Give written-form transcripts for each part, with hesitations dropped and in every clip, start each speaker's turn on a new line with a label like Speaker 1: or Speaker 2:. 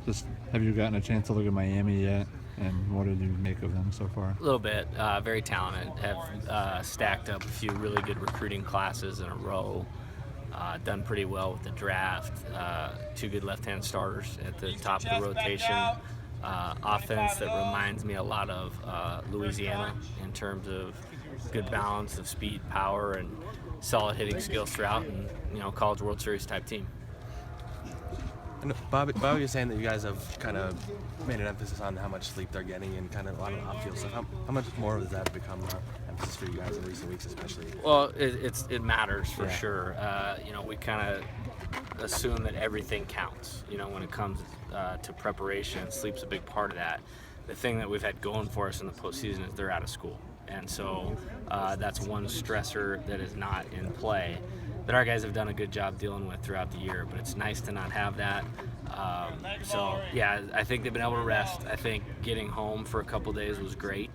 Speaker 1: Just have you gotten a chance to look at Miami yet? And what did you make of them so far?
Speaker 2: A little bit. Very talented. Have stacked up a few really good recruiting classes in a row. Done pretty well with the draft. Two good left-hand starters at the top of the rotation. Offense that reminds me a lot of Louisiana in terms of good balance of speed, power, and solid hitting skills throughout, and College World Series type team.
Speaker 3: And Bobby was saying that you guys have kind of made an emphasis on how much sleep they're getting and kind of a lot of off-field stuff. How much more has that become an emphasis for you guys in recent weeks, especially?
Speaker 2: Well, it matters for sure. We kind of assume that everything counts. When it comes to preparation, sleep's a big part of that. The thing that we've had going for us in the postseason is they're out of school, and so that's one stressor that is not in play that our guys have done a good job dealing with throughout the year, but it's nice to not have that. I think they've been able to rest. I think getting home for a couple days was great,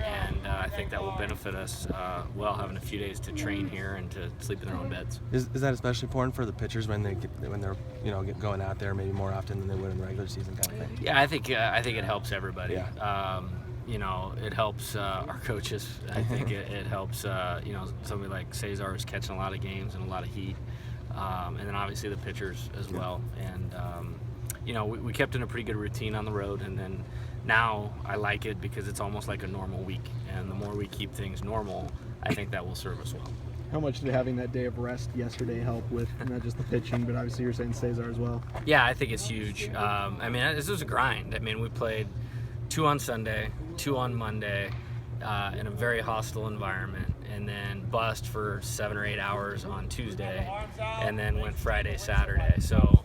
Speaker 2: and I think that will benefit us having a few days to train here and to sleep in their own beds.
Speaker 3: Is that especially important for the pitchers when they're going out there maybe more often than they would in the regular season kind of thing?
Speaker 2: Yeah, I think it helps everybody.
Speaker 3: Yeah.
Speaker 2: It helps our coaches. I think it helps, somebody like Cesar is catching a lot of games and a lot of heat. And then obviously the pitchers as well. And, we kept in a pretty good routine on the road. And then now I like it because it's almost like a normal week. And the more we keep things normal, I think that will serve us well.
Speaker 4: How much did having that day of rest yesterday help with not just the pitching, but obviously you're saying Cesar as well?
Speaker 2: Yeah, I think it's huge. This was a grind. We played 2 on Sunday, 2 on Monday, in a very hostile environment, and then bust for 7 or 8 hours on Tuesday, and then went Friday, Saturday. So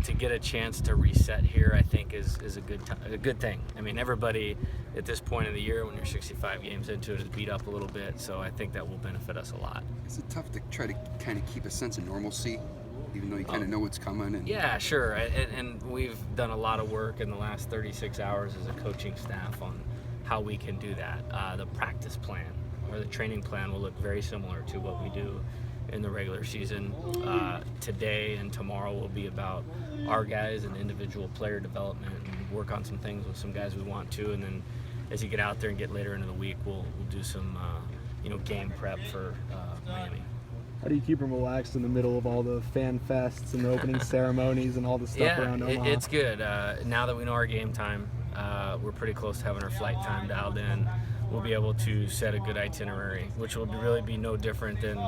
Speaker 2: to get a chance to reset here, I think is a good thing. Everybody at this point of the year, when you're 65 games into it, is beat up a little bit. So I think that will benefit us a lot.
Speaker 5: Is it tough to try to kind of keep a sense of normalcy, even though you kind of know what's coming? And
Speaker 2: yeah, sure. And we've done a lot of work in the last 36 hours as a coaching staff on how we can do that. The practice plan or the training plan will look very similar to what we do in the regular season. Today and tomorrow will be about our guys and individual player development and work on some things with some guys we want to. And then as you get out there and get later into the week, we'll do some game prep for Miami.
Speaker 4: How do you keep them relaxed in the middle of all the fan fests and the opening ceremonies and all the stuff around Omaha?
Speaker 2: It's good. Now that we know our game time, we're pretty close to having our flight time dialed in. We'll be able to set a good itinerary, which will really be no different than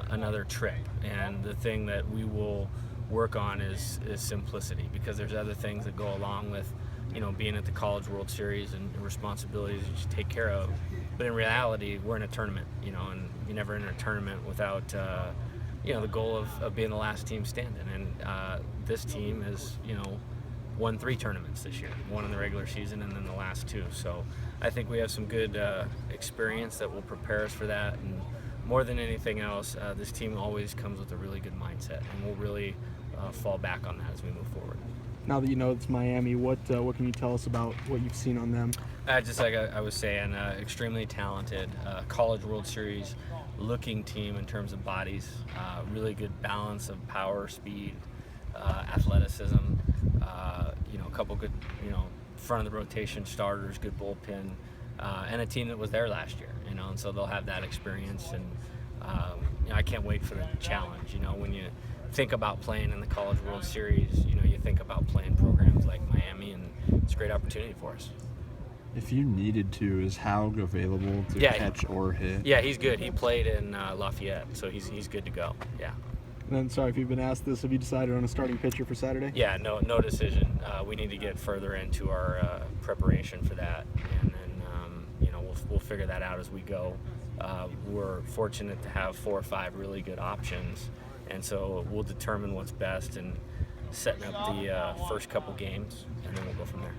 Speaker 2: another trip. And the thing that we will work on is simplicity, because there's other things that go along with being at the College World Series and responsibilities that you take care of. But in reality, we're in a tournament, and you're never in a tournament without, the goal of being the last team standing. And this team has, won 3 tournaments this year, 1 in the regular season and then the last 2. So I think we have some good experience that will prepare us for that. And more than anything else, this team always comes with a really good mindset, and we'll really fall back on that as we move forward.
Speaker 4: Now that you know it's Miami, what can you tell us about what you've seen on them?
Speaker 2: Just like I was saying, extremely talented, College World Series looking team in terms of bodies, really good balance of power, speed, athleticism, a couple good, front of the rotation starters, good bullpen, and a team that was there last year, and so they'll have that experience. And I can't wait for the challenge. When you think about playing in the College World Series, you think about playing programs like Miami, and it's a great opportunity for us.
Speaker 1: If you needed to, is Haug available to catch or hit?
Speaker 2: Yeah, he's good. He played in Lafayette, so he's good to go. Yeah.
Speaker 4: And then, sorry if you've been asked this, have you decided on a starting pitcher for Saturday?
Speaker 2: Yeah, no decision. We need to get further into our preparation for that, and then we'll figure that out as we go. We're fortunate to have 4 or 5 really good options, and so we'll determine what's best and setting up the first couple games, and then we'll go from there.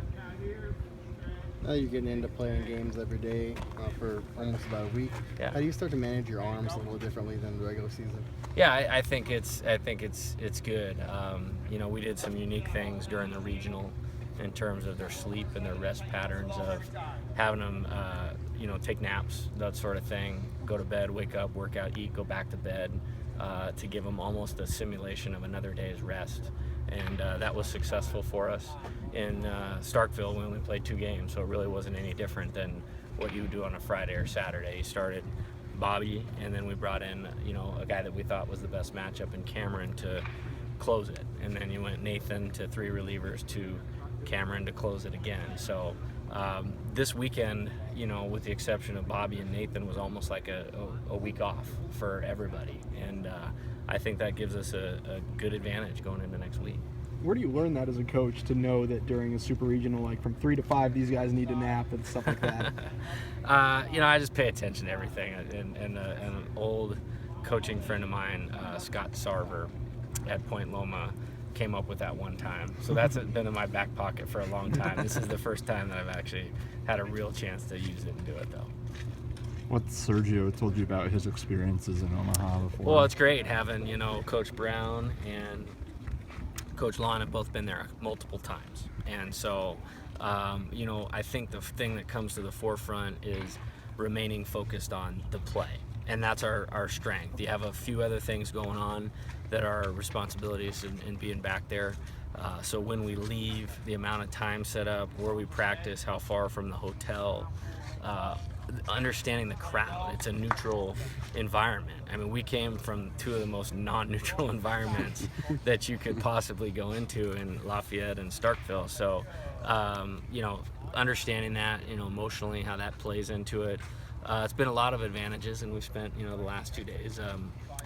Speaker 6: Now you're getting into playing games every day for almost about a week.
Speaker 2: Yeah.
Speaker 6: How do you start to manage your arms a little differently than the regular season?
Speaker 2: Yeah, I think it's good. We did some unique things during the regional in terms of their sleep and their rest patterns, of having them, take naps, that sort of thing, go to bed, wake up, work out, eat, go back to bed, to give them almost a simulation of another day's rest. and that was successful for us. In Starkville, we only played 2 games, so it really wasn't any different than what you would do on a Friday or Saturday. You started Bobby, and then we brought in, a guy that we thought was the best matchup in Cameron to close it, and then you went Nathan to 3 relievers to Cameron to close it again. So this weekend, with the exception of Bobby and Nathan, was almost like a week off for everybody, and I think that gives us a good advantage going into next week.
Speaker 4: Where do you learn that as a coach, to know that during a super regional, like from 3 to 5, these guys need to nap and stuff like that?
Speaker 2: I just pay attention to everything. And an old coaching friend of mine, Scott Sarver at Point Loma, came up with that one time. So that's been in my back pocket for a long time. This is the first time that I've actually had a real chance to use it and do it, though.
Speaker 1: What's Sergio told you about his experiences in Omaha before?
Speaker 2: Well, it's great having, Coach Brown and Coach Lon have both been there multiple times. And so, I think the thing that comes to the forefront is remaining focused on the play. And that's our strength. You have a few other things going on that are responsibilities in being back there. So when we leave, the amount of time set up, where we practice, how far from the hotel, understanding the crowd. It's a neutral environment. I mean, we came from 2 of the most non-neutral environments that you could possibly go into in Lafayette and Starkville. So, understanding that, emotionally, how that plays into it. It's been a lot of advantages, and we've spent, the last 2 days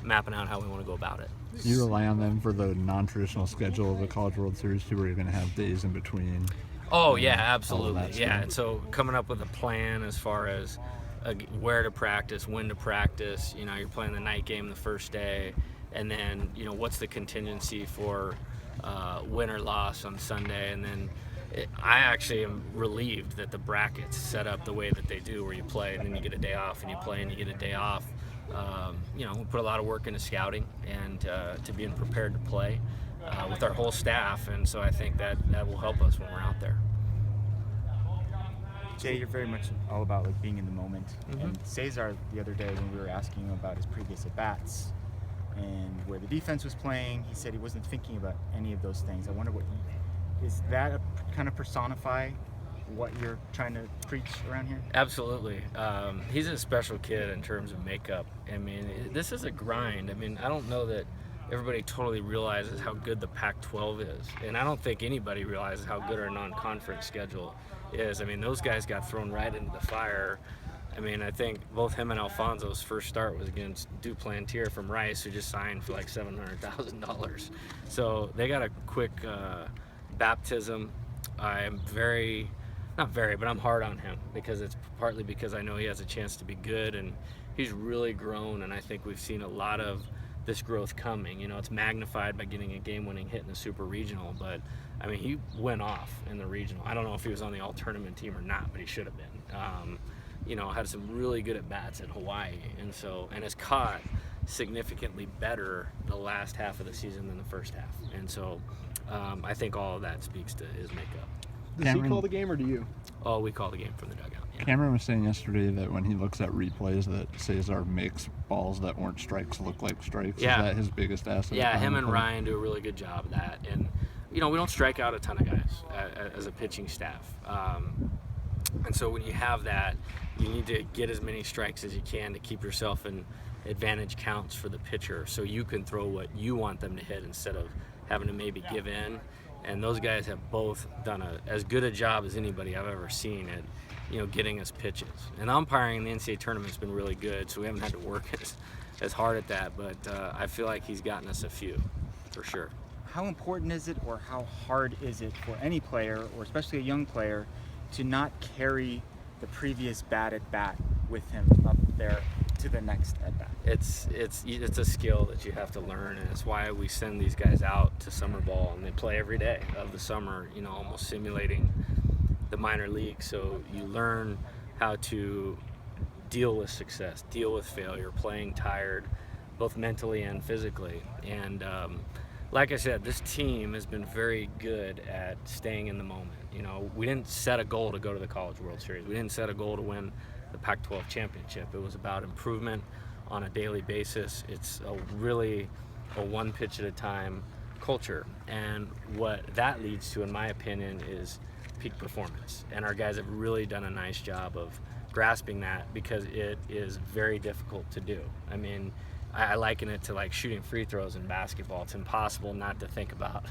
Speaker 2: mapping out how we want to go about it.
Speaker 1: Do you rely on them for the non-traditional schedule of the College World Series too, where you're going to have days in between?
Speaker 2: Oh yeah,
Speaker 1: all
Speaker 2: absolutely.
Speaker 1: that
Speaker 2: Yeah,
Speaker 1: stuff?
Speaker 2: and so coming up with a plan as far as where to practice, when to practice. You're playing the night game the first day, and then what's the contingency for win or loss on Sunday, and then I actually am relieved that the brackets set up the way that they do, where you play and then you get a day off, and you play and you get a day off. We put a lot of work into scouting and to being prepared to play with our whole staff, and so I think that will help us when we're out there.
Speaker 7: Jay, you're very much all about being in the moment. And Cesar, the other day when we were asking him about his previous at-bats and where the defense was playing, he said he wasn't thinking about any of those things. I wonder is that a kind of personify what you're trying to preach around here?
Speaker 2: Absolutely. He's a special kid in terms of makeup. I mean, this is a grind. I mean, I don't know that everybody totally realizes how good the Pac-12 is, and I don't think anybody realizes how good our non-conference schedule is. I mean, those guys got thrown right into the fire. I mean, I think both him and Alfonso's first start was against Duplantier from Rice, who just signed for like $700,000. So they got a quick baptism. I'm but I'm hard on him, because it's partly because I know he has a chance to be good, and he's really grown, and I think we've seen a lot of this growth coming. It's magnified by getting a game-winning hit in the Super Regional, but I mean, he went off in the regional. I don't know if he was on the all-tournament team or not, but he should have been. Had some really good at-bats at Hawaii, and has caught significantly better the last half of the season than the first half. And so I think all of that speaks to his makeup.
Speaker 4: Does he call the game, or do you?
Speaker 2: Oh, we call the game from the dugout. Yeah.
Speaker 1: Cameron was saying yesterday that when he looks at replays, that Cesar makes balls that weren't strikes look like strikes.
Speaker 2: Yeah.
Speaker 1: Is that his biggest asset?
Speaker 2: Yeah, him and Ryan do a really good job of that. And, we don't strike out a ton of guys as a pitching staff. And so when you have that, you need to get as many strikes as you can to keep yourself in advantage counts for the pitcher, so you can throw what you want them to hit instead of having to maybe give in. And those guys have both done as good a job as anybody I've ever seen at, getting us pitches. And umpiring in the NCAA tournament's been really good, so we haven't had to work as hard at that. But I feel like he's gotten us a few, for sure.
Speaker 7: How important is it, or how hard is it for any player, or especially a young player, to not carry the previous bad at bat with him up there to the next at bat?
Speaker 2: It's a skill that you have to learn, and it's why we send these guys out to summer ball, and they play every day of the summer, almost simulating the minor league. So you learn how to deal with success, deal with failure, playing tired, both mentally and physically. And like I said, this team has been very good at staying in the moment. We didn't set a goal to go to the College World Series. We didn't set a goal to win the Pac-12 championship. It was about improvement on a daily basis. It's really a one pitch at a time culture, and what that leads to, in my opinion, is peak performance. And our guys have really done a nice job of grasping that, because it is very difficult to do. I mean, I liken it to like shooting free throws in basketball. It's impossible not to think about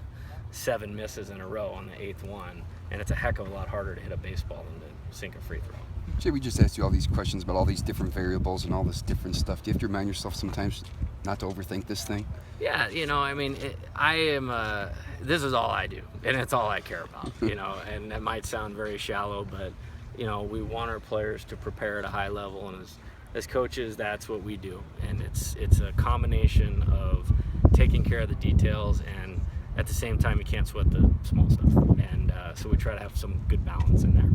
Speaker 2: 7 misses in a row on the 8th one, and it's a heck of a lot harder to hit a baseball than to sink a free throw.
Speaker 5: Jay, we just asked you all these questions about all these different variables and all this different stuff. Do you have to remind yourself sometimes not to overthink this thing?
Speaker 2: Yeah, you know, I mean, this is all I do, and it's all I care about, you know, and that might sound very shallow, but, you know, we want our players to prepare at a high level, and as coaches, that's what we do. And it's a combination of taking care of the details, and at the same time, you can't sweat the small stuff. And so we try to have some good balance in there.